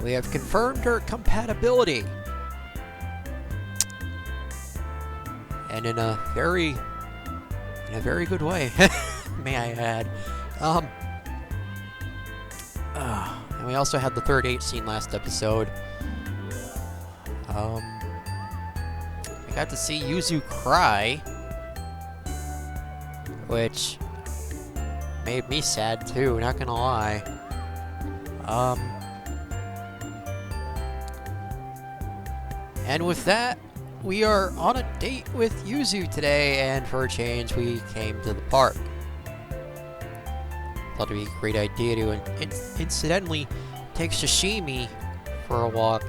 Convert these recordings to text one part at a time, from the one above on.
We have confirmed our compatibility. And in a very good way, may I add. And we also had the third 8 scene last episode. We got to see Yuzu cry, which made me sad too, not gonna lie. And with that, we are on a date with Yuzu today, and for a change, we came to the park. Thought it'd be a great idea to incidentally take Shichimi for a walk.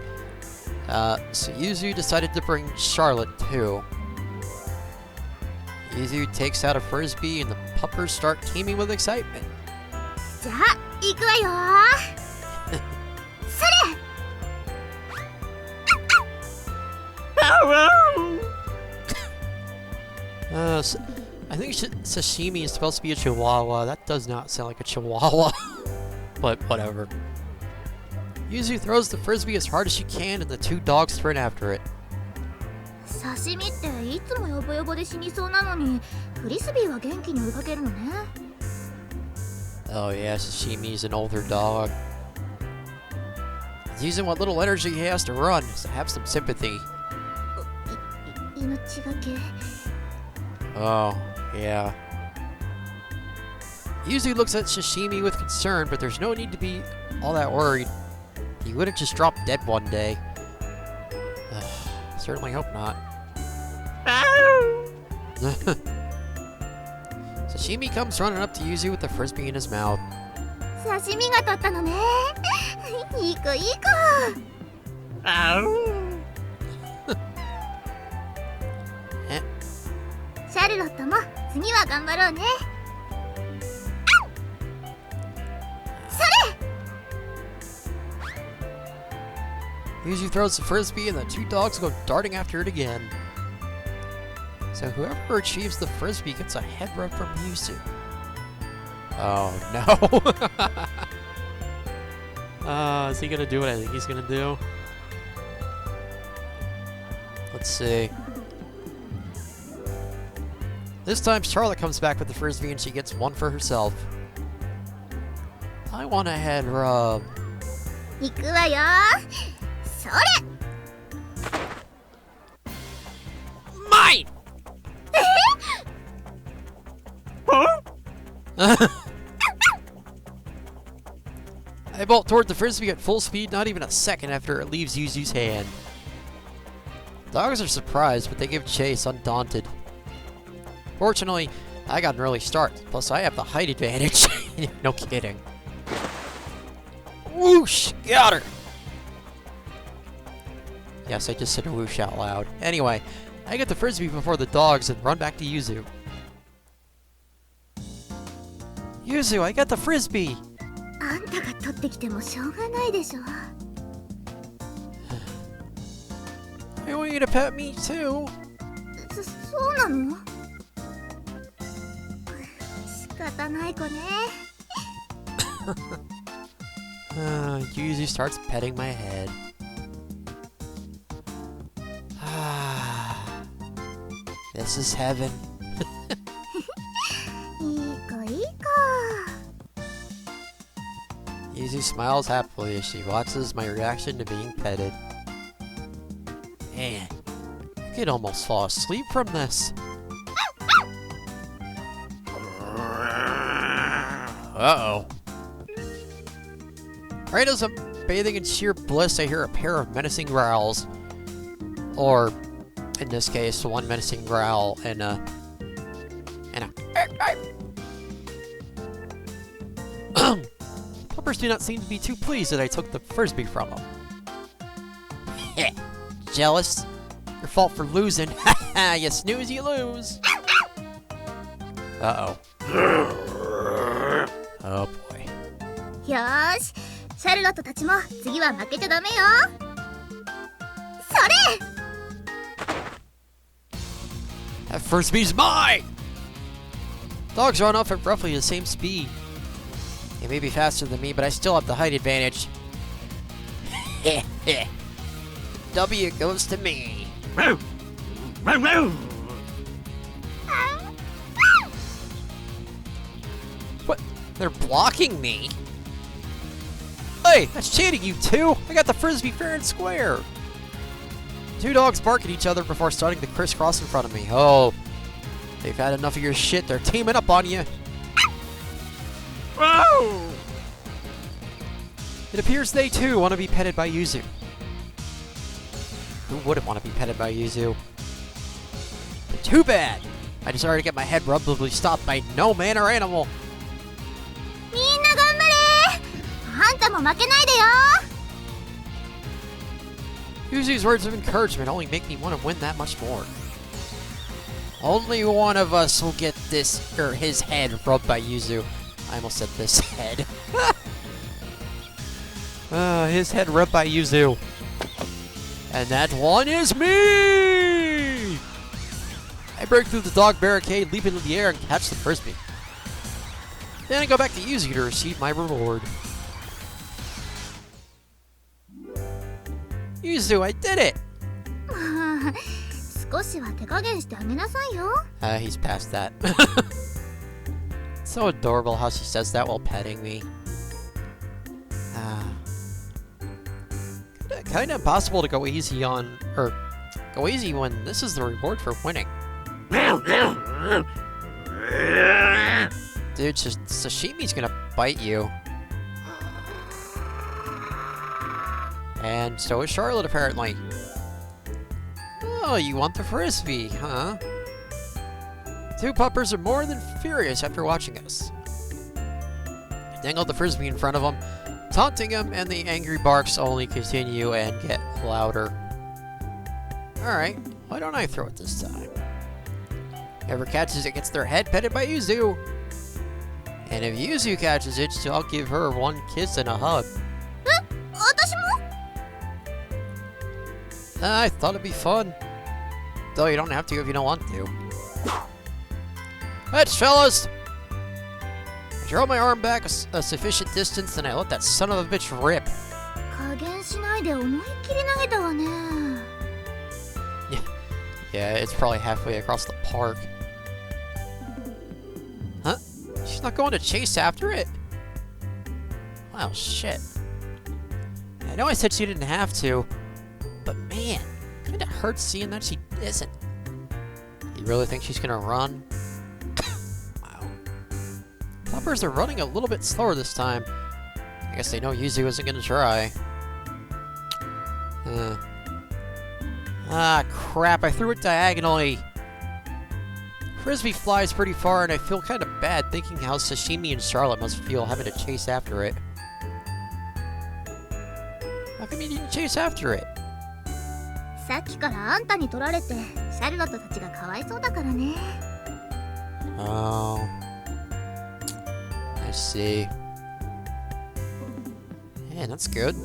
So Yuzu decided to bring Charlotte too. Yuzu takes out a frisbee, and the puppers start teeming with excitement. じゃあ、行くわよー。それ。I think sashimi is supposed to be a chihuahua. That does not sound like a chihuahua. But whatever. Yuzu throws the frisbee as hard as she can, and the two dogs sprint after it. 刺身っていつもヨボヨボで死にそうなのに、フリスビーは元気に追いかけるのね。Oh yeah, Sashimi's an older dog. He's using what little energy he has to run, so have some sympathy. 命がけ。 Oh, yeah. Yuzu looks at Shichimi with concern, but there's no need to be all that worried. He wouldn't just drop dead one day. Certainly hope not. Shichimi comes running up to Yuzu with the frisbee in his mouth. 刺身が取ったのね。いい子いい子。シャルロットも次は頑張ろうね。それ。 Yuzu throws the frisbee, and the two dogs go darting after it again. So whoever achieves the frisbee gets a head rub from Yuzu. Oh no. Is he gonna do what I think he's gonna do? Let's see. This time Charlotte comes back with the frisbee, and she gets one for herself. I want a head rub. 行くわよ。それ。 Mine! I bolt toward the frisbee at full speed, not even a second after it leaves Yuzu's hand. Dogs are surprised, but they give chase undaunted. Fortunately, I got an early start, plus I have the height advantage. No kidding. Whoosh! Got her! Yes, I just said whoosh out loud. Anyway, I get the frisbee before the dogs and run back to Yuzu. Yuzu, I got the frisbee! あんたが取ってきてもしょうがないでしょ。 I want you to pet me too. そうなの？仕方ない子ね。Yuzu starts petting my head. This is heaven. いい子いい子。 Yuzu smiles happily as she watches my reaction to being petted. Man, I could almost fall asleep from this. Uh-oh. Right as I'm bathing in sheer bliss, I hear a pair of menacing growls. Or, in this case, one menacing growl and a... Puppers do not seem to be too pleased that I took the frisbee from them. Heh. Jealous? Your fault for losing. Haha, you snooze, you lose. Uh-oh. Oh boy. よーし、シャルロットたちも次は負けちゃダメよ。それ。 That frisbee's mine! Dogs run off at roughly the same speed. They may be faster than me, but I still have the height advantage. W goes to me. What? They're blocking me? Hey, that's cheating, you two! I got the frisbee fair and square! Two dogs bark at each other before starting to crisscross in front of me. Oh, they've had enough of your shit. They're teaming up on you. It appears they too want to be petted by Yuzu. Who wouldn't want to be petted by Yuzu? But too bad! I decided to get my head rubbably stopped by no man or animal. みんな頑張れ。あんたも負けないでよ。 Yuzu's words of encouragement only make me want to win that much more. Only one of us will get this, or his head rubbed by Yuzu. I almost said this head. His head rubbed by Yuzu. And that one is me! I break through the dog barricade, leap into the air, and catch the frisbee. Then I go back to Yuzu to receive my reward. Yuzu, I did it! 少しは手加減してあげなさいよ。 He's past that. So adorable how she says that while petting me. Kinda impossible to go easy on, or go easy when this is the reward for winning. Dude, Sashimi's gonna bite you. And so is Charlotte, apparently. Oh, you want the frisbee, huh? Two puppers are more than furious after watching us. I dangled the frisbee in front of them, taunting him, and the angry barks only continue and get louder. Alright, why don't I throw it this time? Whoever catches it gets their head petted by Yuzu. And if Yuzu catches it, I'll give her one kiss and a hug. 私も？ I thought it'd be fun. Though you don't have to if you don't want to. Let's, fellas! I draw my arm back a sufficient distance, and I let that son of a bitch rip. 加減しないで思いっきり投げたわね。 Yeah, it's probably halfway across the park. Huh? She's not going to chase after it? Wow, shit. I know I said she didn't have to, but man, it kinda hurts seeing that she isn't. You really think she's gonna run? Wow. Puppers are running a little bit slower this time. I guess they know Yuzu isn't gonna try. Ah, crap, I threw it diagonally. Frisbee flies pretty far, and I feel kind of bad thinking how Shichimi and Charlotte must feel having to chase after it. How come you didn't chase after it? さっきからあんたに取られて、シャルロットたちがかわいそうだからね。 Oh. I see. Man, that's good.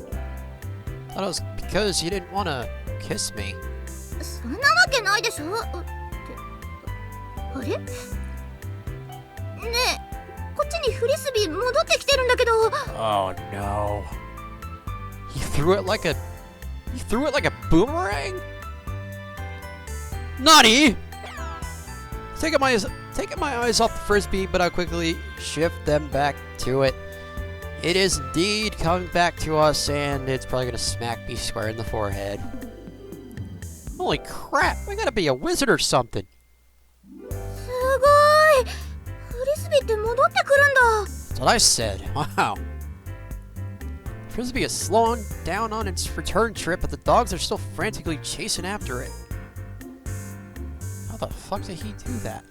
Thought it was because you didn't want to kiss me. そんなわけないでしょ。あれ？ねえ、こっちにフリスビー戻ってきてるんだけど。 Oh no. He threw it like a boomerang? Naughty! Taking my eyes off the frisbee, but I quickly shift them back to it. It is indeed coming back to us, and it's probably gonna smack me square in the forehead. Holy crap! I gotta be a wizard or something. すごい。フリスビーって戻ってくるんだ。 That's what I said. Wow. Frisbee is slowing down on its return trip, but the dogs are still frantically chasing after it. How the fuck did he do that?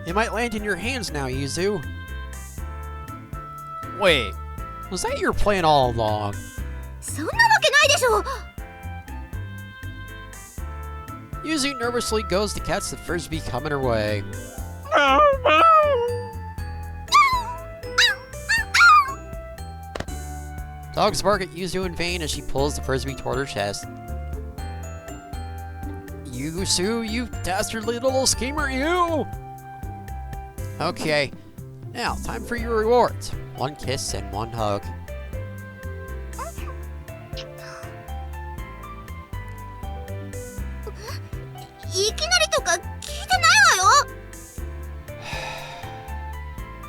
It might land in your hands now, Yuzu. Wait, was that your plan all along? そんなわけないでしょ。 Yuzu nervously goes to catch the frisbee coming her way. Dogs bark at Yuzu in vain as she pulls the frisbee toward her chest. Yuzu, you dastardly little schemer, you! Okay, now time for your rewards. One kiss and one hug. いきなりとか聞いてないわよ。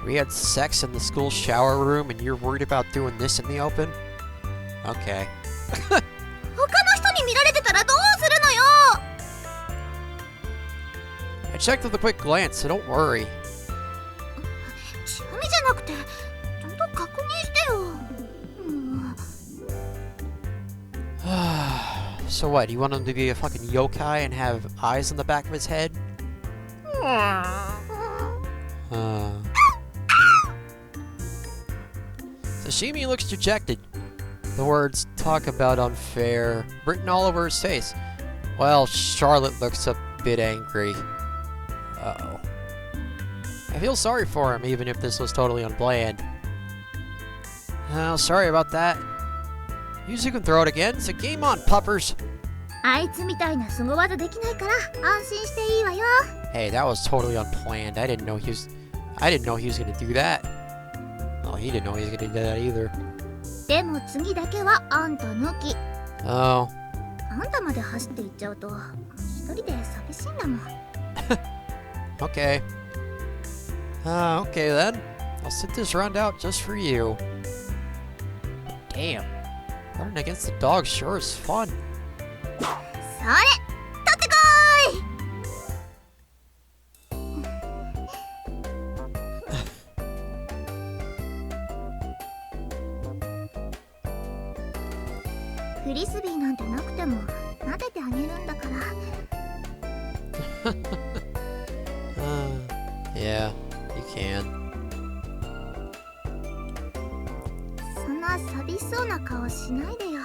We had sex in the school shower room and you're worried about doing this in the open? Okay. 他の人に見られてたらどうするのよ。 I checked with a quick glance, so don't worry. 趣味じゃなくてちゃんと確認してよ。So what, you want him to be a fucking yokai and have eyes on the back of his head? Shichimi looks dejected. The words "talk about unfair" written all over his face. Well, Charlotte looks a bit angry. Uh-oh. I feel sorry for him, even if this was totally unplanned. Oh, sorry about that. Yuzuyu can throw it again. It's a game on, puppers. あいつみたいな凄技できないから安心していいわよ。 Hey, that was totally unplanned. I didn't know he was gonna do that. Oh, he didn't know he was gonna do that either. でも次だけはあんた抜き。 Oh. あんたまで走っていっちゃうと一人で寂しいんだもん。 Okay. Okay then. I'll sit this round out just for you. Damn. Running against the dog sure is fun. それ取ってこーい。フリスビーなんてなくても撫でてあげるんだから。 Yeah, you can. そんな寂しそうな顔しないでよ。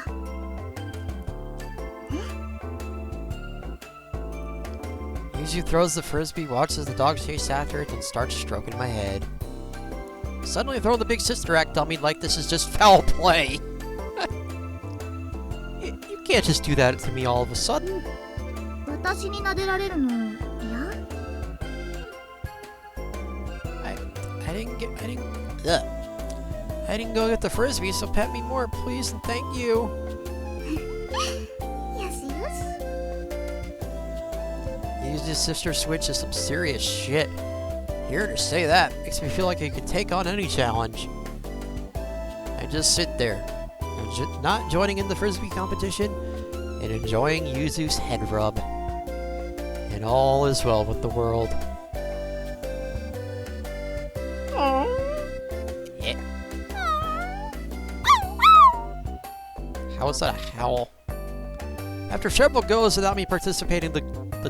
Yuzuyu throws the frisbee, watches the dog chase after it, and starts stroking my head. Suddenly throw the big sister act on me like this is just foul play. You can't just do that to me all of a sudden. 私に撫でられるの嫌？ I didn't go get the frisbee, so pet me more, please, and thank you. よしよし。 Yuzu's sister switch is some serious shit. Here to say that makes me feel like I could take on any challenge. I just sit there, not joining in the frisbee competition, and enjoying Yuzu's head rub. And all is well with the world. Yeah. How is that a howl? After several goes without me participating, the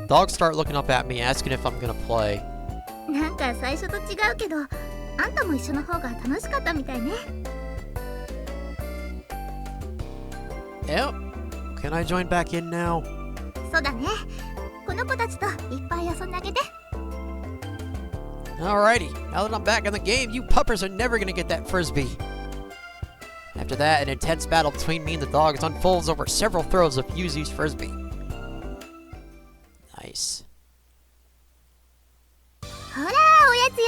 dogs start looking up at me, asking if I'm gonna play. なんか最初と違うけど、あんたも一緒の方が楽しかったみたいね。 Yep. Can I join back in now? そうだね。この子たちといっぱい遊んであげて。 Alrighty, now that I'm back in the game, you puppers are never gonna get that frisbee. After that, an intense battle between me and the dogs unfolds over several throws of Yuzu's frisbee. Nice. ほら、おやつよ。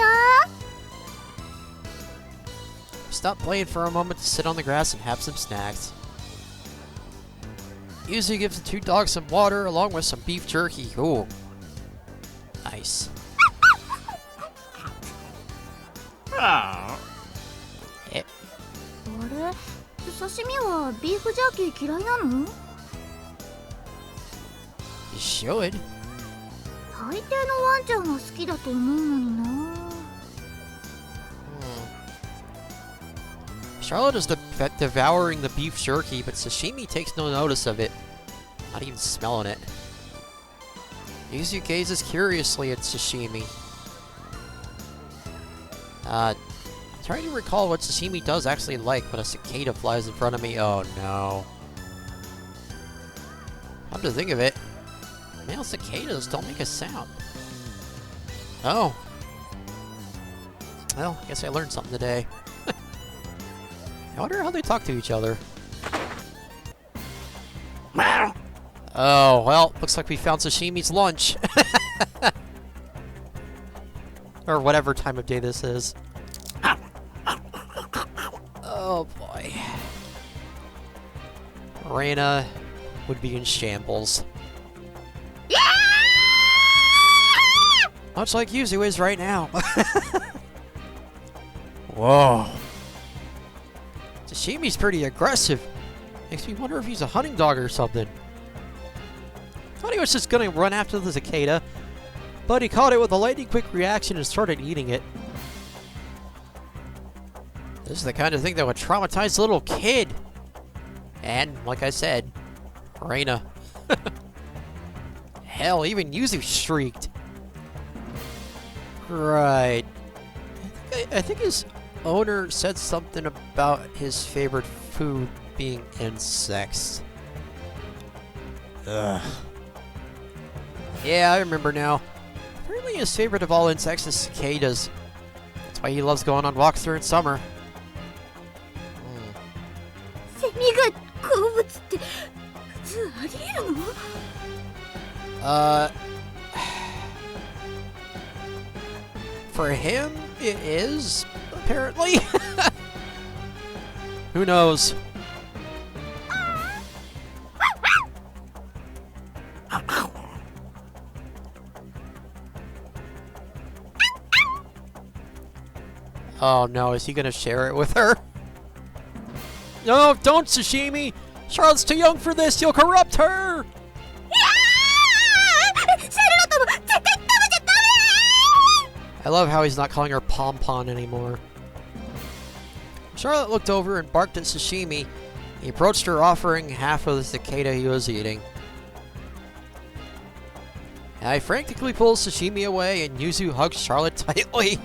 Stop playing for a moment to sit on the grass and have some snacks. Yuzuyu gives the two dogs some water along with some beef jerky. Ooh. Nice. Yeah. あれ、刺身はビーフジャーキー嫌いなの？ You should. 大抵のワンちゃんは好きだと思うのにな。 Charlotte is devouring the beef jerky, but Shichimi takes no notice of it. Not even smelling it. Yuzuyu gazes curiously at Shichimi. I'm trying to recall what Shichimi does actually like when a cicada flies in front of me. Oh no. Come to think of it, male cicadas don't make a sound. Oh. Well, I guess I learned something today. I wonder how they talk to each other. Oh, well, looks like we found Sashimi's lunch. Or whatever time of day this is. Oh boy. Reina would be in shambles. Yeah! Much like Yuzu is right now. Whoa. Shichimi's pretty aggressive. Makes me wonder if he's a hunting dog or something. Thought he was just gonna run after the cicada, but he caught it with a lightning quick reaction and started eating it. This is the kind of thing that would traumatize a little kid. And, like I said, Reina. Hell, even Yuzu shrieked. Right. I think his owner said something about his favorite food being insects. Ugh. Yeah, I remember now. Apparently his favorite of all insects is cicadas. That's why he loves going on walks during summer. セミが好物って普通ありえるの？ For him, it is, apparently. Who knows? Oh no, is he gonna share it with her? No, don't, Shichimi! Charlotte's too young for this, you'll corrupt her! I love how he's not calling her Pom-Pom anymore. Charlotte looked over and barked at Shichimi. He approached her, offering half of the cicada he was eating. I frantically pulled Shichimi away, and Yuzu hugged Charlotte tightly.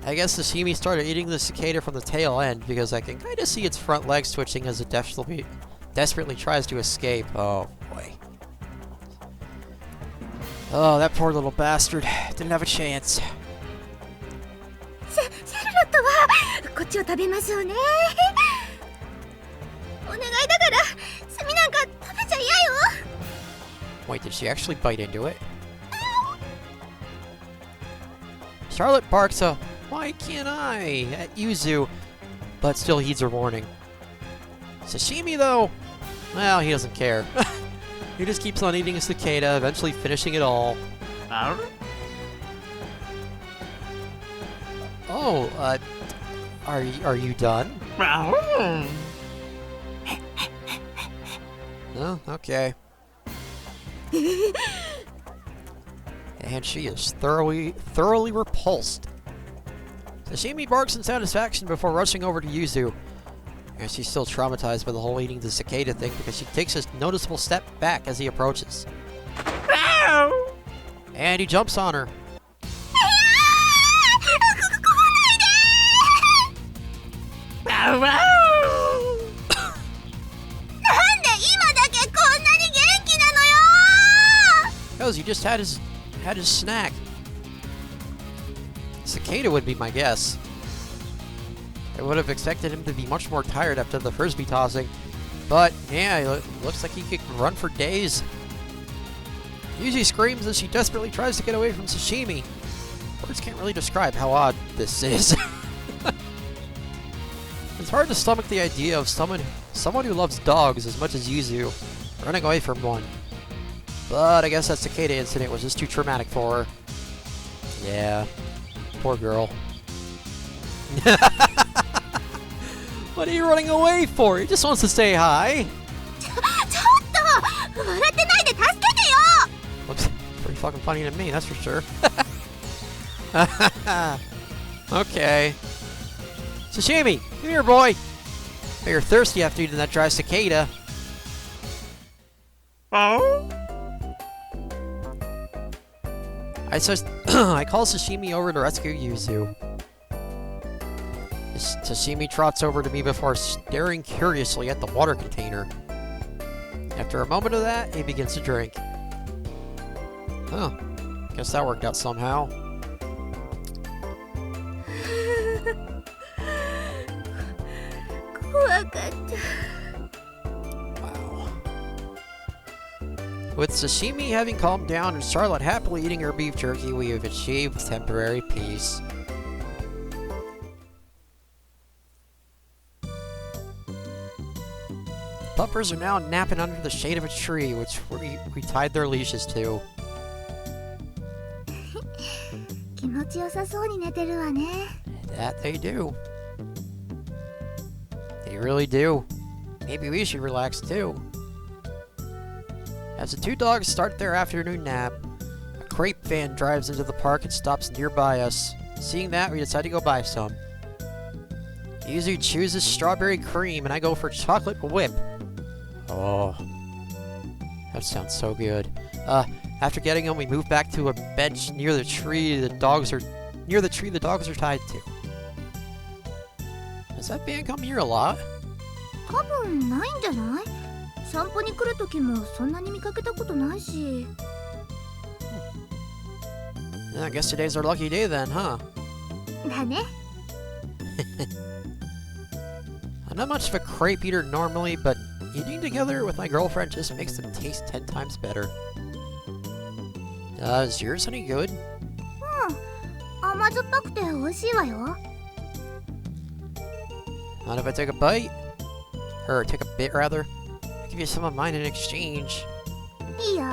I guess Shichimi started eating the cicada from the tail end, because I can kind of see its front legs twitching as it desperately tries to escape. Oh, boy. Oh, that poor little bastard. Didn't have a chance. シャルロットはこっちを食べましょうね。お願いだからセミなんか食べちゃ嫌よ。 Wait, did she actually bite into it? Charlotte barks a "Why can't I?" at Yuzu, but still heeds her warning. Shichimi, though, well, he doesn't care. He just keeps on eating a cicada, eventually finishing it all. Oh, are you done? Oh, okay. And she is thoroughly repulsed. Shichimi barks in satisfaction before rushing over to Yuzu. And she's still traumatized by the whole eating the cicada thing because she takes a noticeable step back as he approaches. And he jumps on her. Because he just had his snack. Cicada would be my guess. I would have expected him to be much more tired after the frisbee tossing, but yeah, it looks like he could run for days. Yuzu screams as she desperately tries to get away from Shichimi. Words can't really describe how odd this is. It's hard to stomach the idea of someone who loves dogs as much as Yuzu running away from one. But I guess that cicada incident was just too traumatic for her. Yeah, poor girl. What are you running away for? He just wants to say hi. Looks pretty fucking funny to me, that's for sure. Okay. Shichimi, come here, boy. You're thirsty after eating that dry cicada. Oh? I call Shichimi over to rescue Yuzu. Shichimi trots over to me before staring curiously at the water container. After a moment of that, he begins to drink. Huh. Guess that worked out somehow. Wow. With Shichimi having calmed down and Charlotte happily eating her beef jerky, we have achieved temporary peace. Puppers are now napping under the shade of a tree, which we tied their leashes to. 気持ちよさそうに寝てるわね。 That they do. They really do. Maybe we should relax too. As the two dogs start their afternoon nap, a crepe van drives into the park and stops nearby us. Seeing that, we decide to go buy some. Yuzuyu chooses strawberry cream and I go for chocolate whip. Oh, that sounds so good. After getting them, we move back to a bench near the tree the dogs are tied to. Does that van come here a lot? 多分ないんじゃない？散歩に来る時もそんなに見かけたことないし。 I guess today's our lucky day then, huh? だね。 I'm not much of a crepe eater normally, but eating together with my girlfriend just makes them taste 10 times better. Is yours any good? 甘酸っぱくて美味しいわよ。 Not if I take a bite? Or take a bit, rather? I'll give you some of mine in exchange. いいよ。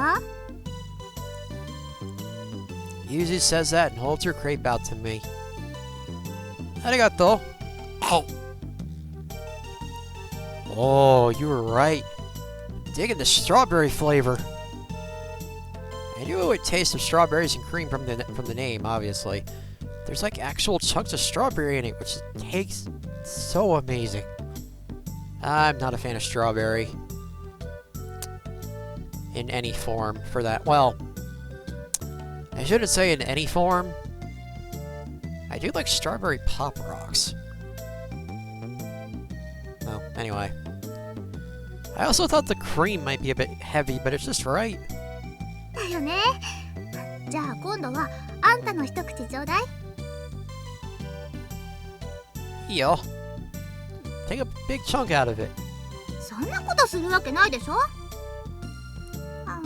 Yuzuyu says that and holds her crepe out to me. Arigato. Oh. Oh, you were right. Digging the strawberry flavor. I knew it would taste of strawberries and cream from the name, obviously. There's like actual chunks of strawberry in it, which tastes so amazing. I'm not a fan of strawberry. In any form, for that. Well, I shouldn't say in any form. I do like strawberry pop rocks. Well, anyway. I also thought the cream might be a bit heavy, but it's just right. だよね。じゃあ今度はあんたの一口ちょうだい。 Yo. Take a big chunk out of it. そんなことするわけないでしょ。あ、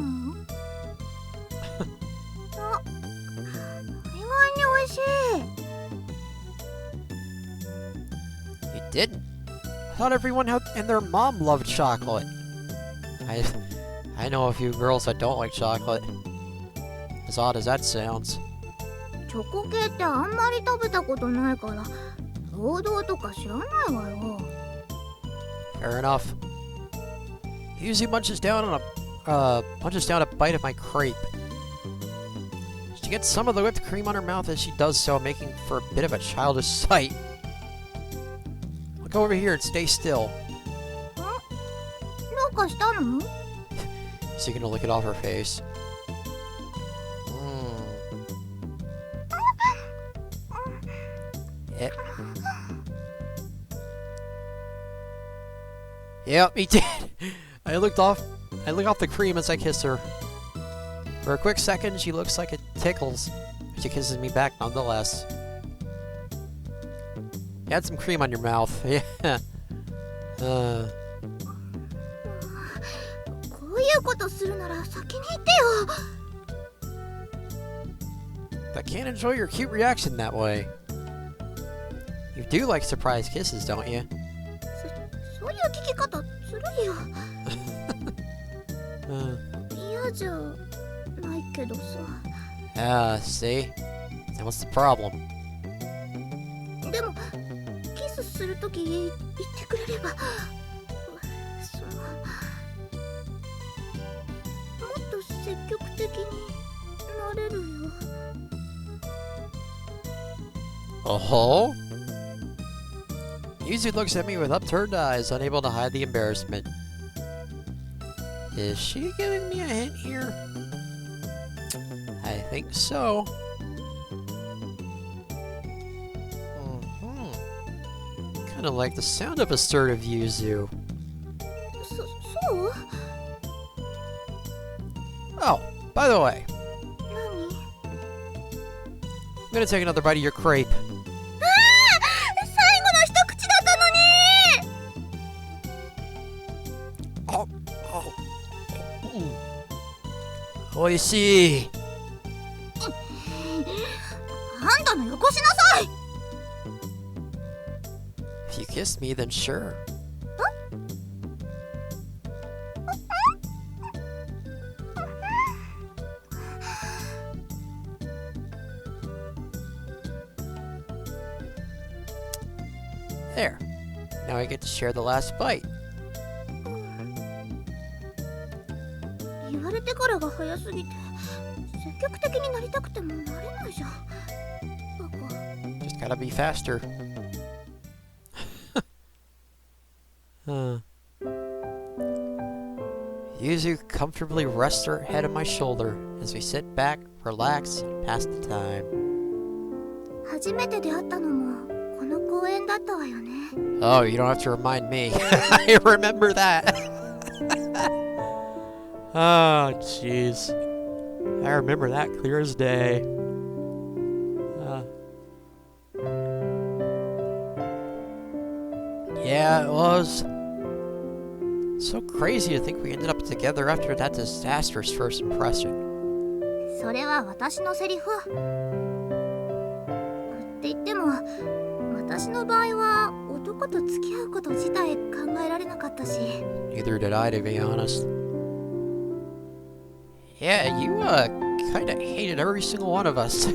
意外に美味しい。 You didn't? I thought everyone and their mom loved chocolate. I know a few girls that don't like chocolate. As odd as that sounds. チョコ系ってあんまり食べたことないから王道とか知らないわよ。 Fair enough. Yuzuyu munches down a bite of my crepe. She gets some of the whipped cream on her mouth as she does so, making for a bit of a childish sight. Look over here and stay still. どうかしたの？ So you're gonna lick it off her face. Yep, he did. I lick off the cream as I kiss her. For a quick second, she looks like it tickles. She kisses me back nonetheless. You had some cream on your mouth. Yeah. こういうことするなら先に言ってよ。 I can't enjoy your cute reaction that way. You do like surprise kisses, don't you? そういう聞き方ずるいよ。嫌じゃないけどさ。See? Then what's the problem? でもキスするとき言ってくれれば。もっと積極的になれるよ。 Oh? Yuzuyu looks at me with upturned eyes, unable to hide the embarrassment. Is she giving me a hint here? I think so. Kinda like the sound of assertive Yuzu. そう？ Oh, by the way, 何？ I'm gonna take another bite of your crepe. 最後の一口だったのに。 Oishii! あんたのよこしなさい。 If you kiss me, then sure. There. Now I get to share the last bite. 言われてからが早すぎて積極的になりたくてもなれないじゃん。バカ。 Just gotta be faster. Yuzu comfortably rests her head on my shoulder as we sit back, relax, and pass the time. 初めて出会ったのもこの公園だったわよね。 Oh, you don't have to remind me. I remember that. Oh, jeez. I remember that clear as day. Yeah, it was. So crazy to think we ended up together after that disastrous first impression. それは私のセリフ。って言っても私の場合は男と付き合うこと自体考えられなかったし。 Neither did I, to be honest. Yeah, you, kinda hated every single one of us.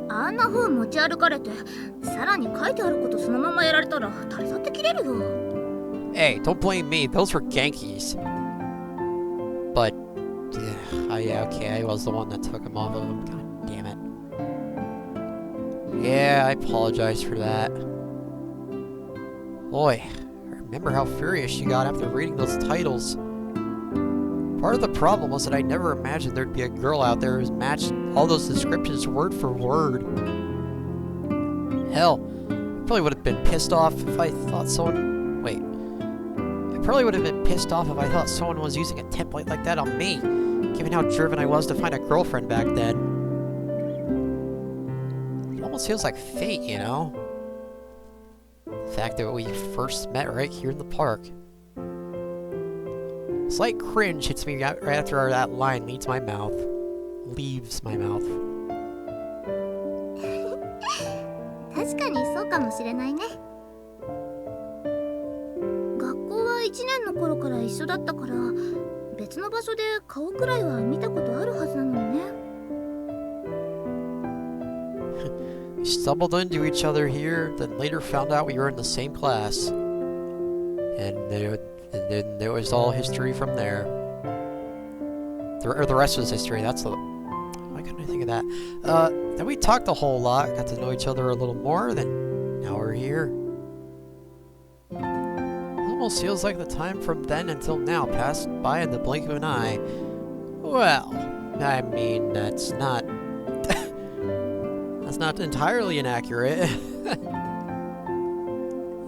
あんな風持ち歩かれて、さらに書いてあることそのままやられたら誰だって切れるよ。 Hey, don't blame me. Those were Genki's. But, yeah, okay, I was the one that took him off of him. God damn it. Yeah, I apologize for that. Boy, I remember how furious she got after reading those titles. Part of the problem was that I never imagined there'd be a girl out there who matched all those descriptions word for word. Hell, I probably would have been pissed off if I thought someone... Wait. I probably would have been pissed off if I thought someone was using a template like that on me, given how driven I was to find a girlfriend back then. It almost feels like fate, you know? The fact that we first met right here in the park. Slight cringe hits me right after that line leaves my mouth. 確かにそうかもしれないね。学校は1年の頃から一緒だったから別の場所で顔くらいは見たことあるはずなのにね。We stumbled into each other here, then later found out we were in the same class. And then there was all history from there. The rest was history, that's the... Why couldn't I think of that? Then we talked a whole lot, got to know each other a little more, then now we're here. It almost feels like the time from then until now passed by in the blink of an eye. Well, I mean, that's not... that's not entirely inaccurate.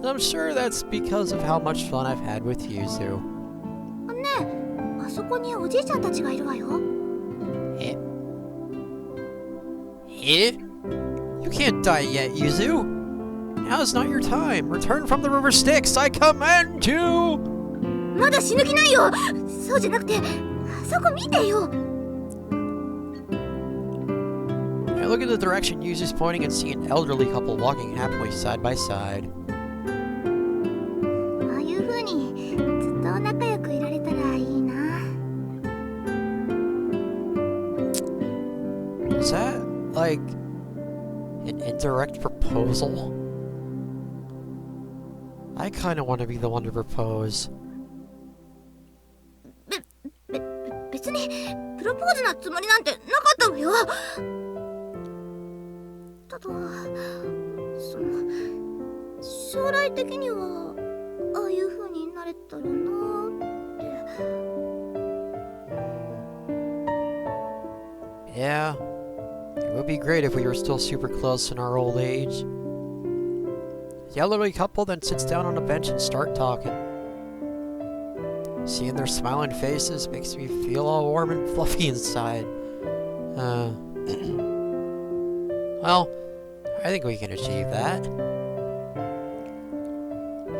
I'm sure that's because of how much fun I've had with Yuzu. ねえ、あそこにおじいちゃんたちがいるわよ。Eh? You can't die yet, Yuzu. Now's not your time. Return from the river Styx, I command you! まだ死ぬ気ないよ。そうじゃなくて、あそこ見てよ。I look in the direction Yuzu's pointing and see an elderly couple walking happily side by side. ああいう風にずっと仲良くいられたらいいな。Is that, like, an indirect proposal? I kinda want to be the one to propose. 別にプロポーズなつもりなんてなかったわよ。ただ将来的にはああいう風になれたらなーって。Yeah, it would be great if we were still super close in our old age. The elderly couple then sits down on a bench and start talking. Seeing their smiling faces makes me feel all warm and fluffy inside. Well, I think we can achieve that.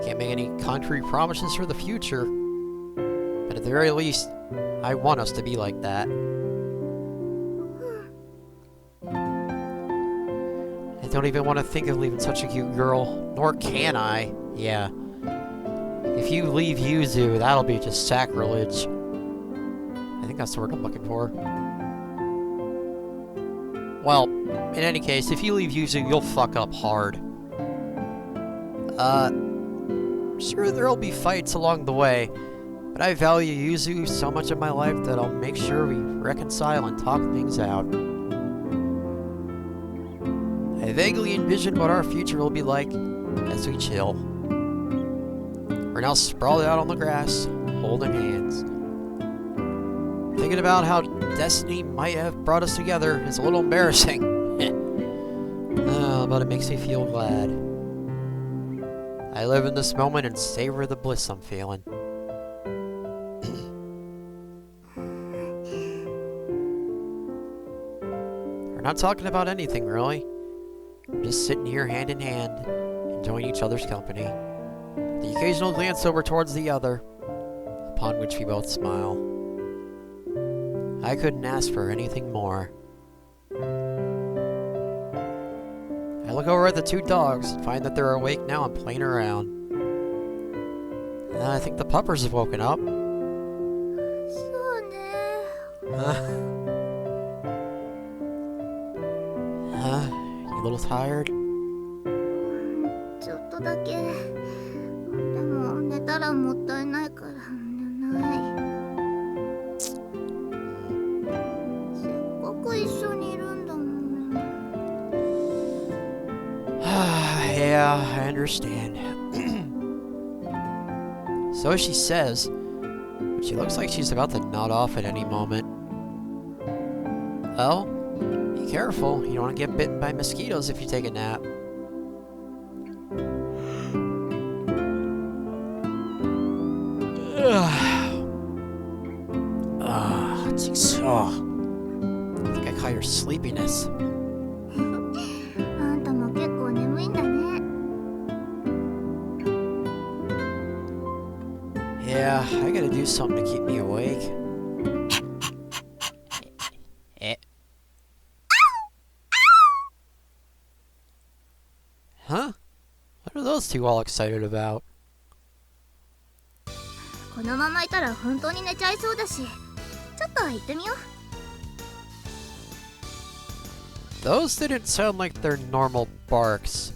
Can't make any concrete promises for the future, but at the very least, I want us to be like that. I don't even want to think of leaving such a cute girl, nor can I. Yeah. If you leave Yuzu, that'll be just sacrilege. I think that's the word I'm looking for. Well, in any case, if you leave Yuzu, you'll fuck up hard. Sure there'll be fights along the way, but I value Yuzuyu so much in my life that I'll make sure we reconcile and talk things out. I vaguely envision what our future will be like as we chill. We're now sprawled out on the grass, holding hands. Thinking about how destiny might have brought us together is a little embarrassing. But it makes me feel glad. I live in this moment and savor the bliss I'm feeling. We're not talking about anything, really. We're just sitting here hand in hand, enjoying each other's company. The occasional glance over towards the other, upon which we both smile. I couldn't ask for anything more. I look over at the two dogs and find that they're awake now and playing around. And I think the puppers have woken up. そうね。 You a little tired? ちょっとだけ。でも寝たらもったいないから寝ない。せっかく一緒にいるんだもん。Yeah, I understand. So she says, but she looks like she's about to nod off at any moment. Well, be careful. You don't want to get bitten by mosquitoes if you take a nap. I think I caught your sleepiness. あんたも結構眠いんだね。 Yeah, I gotta do something to keep me awake. Huh? What are those two all excited about? このままいたら本当に寝ちゃいそうだし、ちょっと行ってみよう。 Those didn't sound like their normal barks.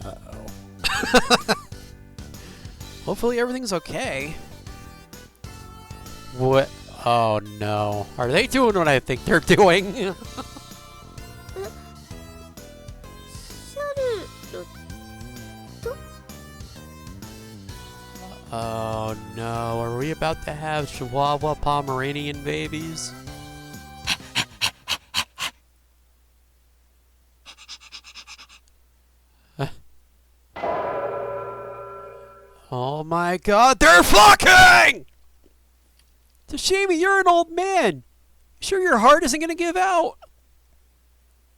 Uh-oh. Hopefully everything's okay. What? Oh no. Are they doing what I think they're doing? シャルロット？ Oh no. Are we about to have Chihuahua Pomeranian babies? Oh my god, they're fucking! Shichimi, you're an old man. You sure your heart isn't gonna give out?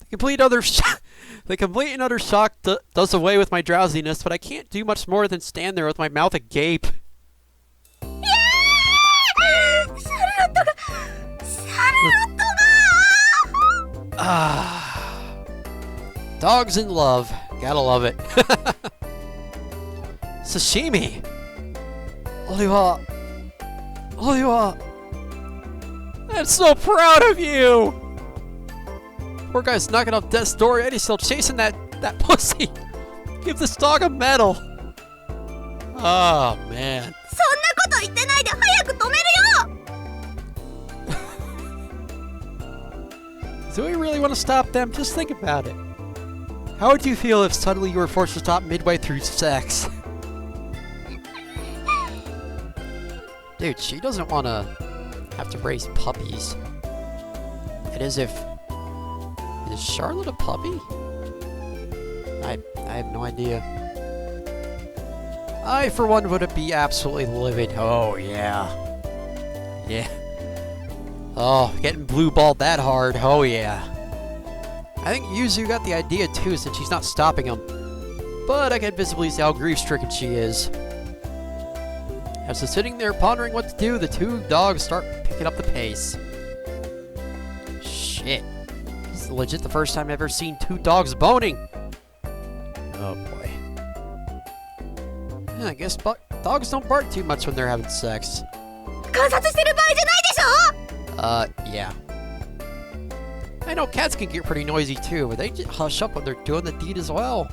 The complete and utter shock does away with my drowsiness, but I can't do much more than stand there with my mouth agape. Dogs in love. Gotta love it. Shichimi! Oliwa! I'm so proud of you! Poor guy's knocking off death's door, yet he's still chasing that pussy! Give this dog a medal! Oh, man. そんなこと言ってないで早く止めるよ! Do we really want to stop them? Just think about it. How would you feel if suddenly you were forced to stop midway through sex? Dude, she doesn't want to have to raise puppies. It is if... Is Charlotte a puppy? I have no idea. I, for one, would be absolutely livid. Oh, yeah. Yeah. Oh, getting blue-balled that hard. Oh, yeah. I think Yuzuyu got the idea, too, since she's not stopping him. But I can visibly see how grief-stricken she is. As they're sitting there pondering what to do, the two dogs start picking up the pace. Shit. This is legit the first time I've ever seen two dogs boning. Oh boy. Yeah, I guess dogs don't bark too much when they're having sex. 観察してる場合じゃないでしょ! Yeah. I know cats can get pretty noisy too, but they just hush up when they're doing the deed as well.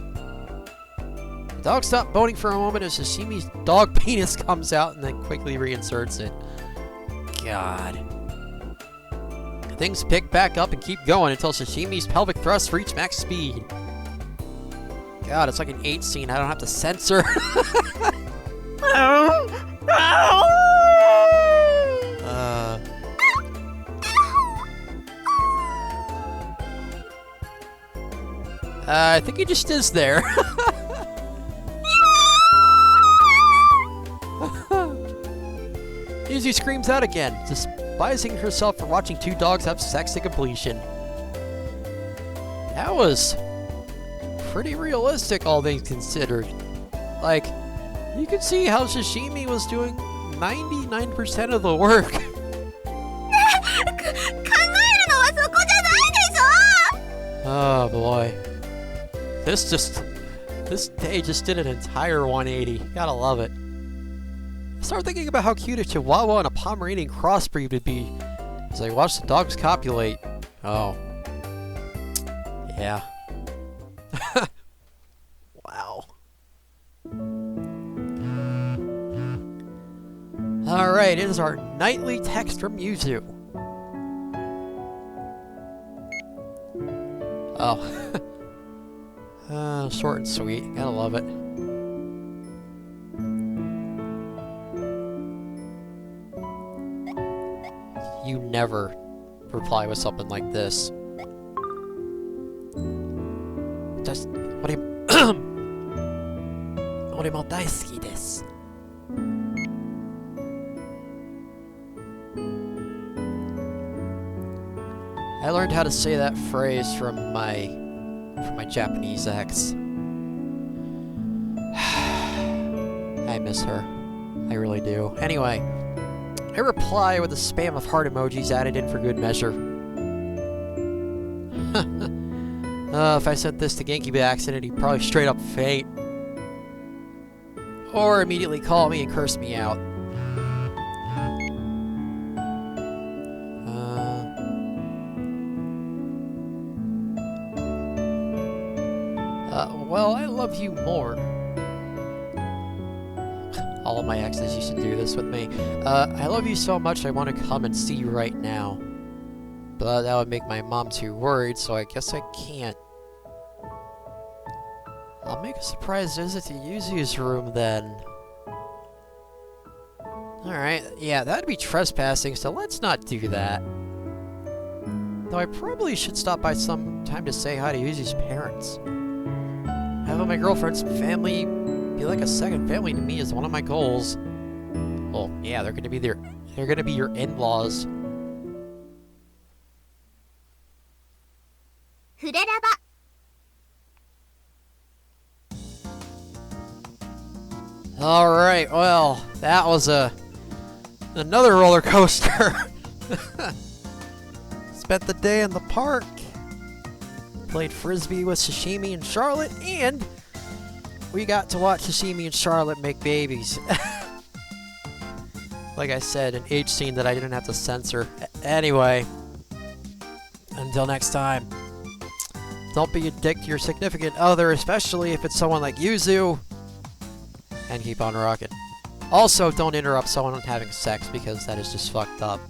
The dog stopped moaning for a moment as Shichimi's dog penis comes out and then quickly reinserts it. God. Things pick back up and keep going until Shichimi's pelvic thrusts reach max speed. God, it's like an 8 scene. I don't have to censor. I think he just is there. Yuzuyu screams out again, despising herself for watching 2 dogs have sex to completion. That was pretty realistic, all things considered. Like, you could see how Shichimi was doing 99% of the work. Oh boy. This day just did an entire 180. Gotta love it. I started thinking about how cute a Chihuahua and a Pomeranian crossbreed would be as I watched the dogs copulate. Oh. Yeah. Wow. Alright, it is our nightly text from Yuzu. Oh. Short and sweet. Gotta love it. You never reply with something like this. Just, 俺も大好きです. I learned how to say that phrase from my Japanese ex. I miss her. I really do. Anyway, I reply with a spam of heart emojis added in for good measure. If I sent this to Genki by accident, he'd probably straight up faint. Or immediately call me and curse me out. Well, I love you more. All of my exes used to do this with me. I love you so much I want to come and see you right now. But that would make my mom too worried, so I guess I can't. I'll make a surprise visit to Yuzuyu's room then. Alright, yeah, that'd be trespassing, so let's not do that. Though I probably should stop by sometime to say hi to Yuzuyu's parents. Having my girlfriend's family be like a second family to me is one of my goals. Well, yeah, they're gonna be your in-laws. Fureraba. Alright, well, that was another roller coaster. Spent the day in the park. Played Frisbee with Shichimi and Charlotte, and we got to watch Shichimi and Charlotte make babies. Like I said, an H scene that I didn't have to censor. Anyway, until next time, don't be a dick to your significant other, especially if it's someone like Yuzu, and keep on rocking. Also, don't interrupt someone having sex because that is just fucked up.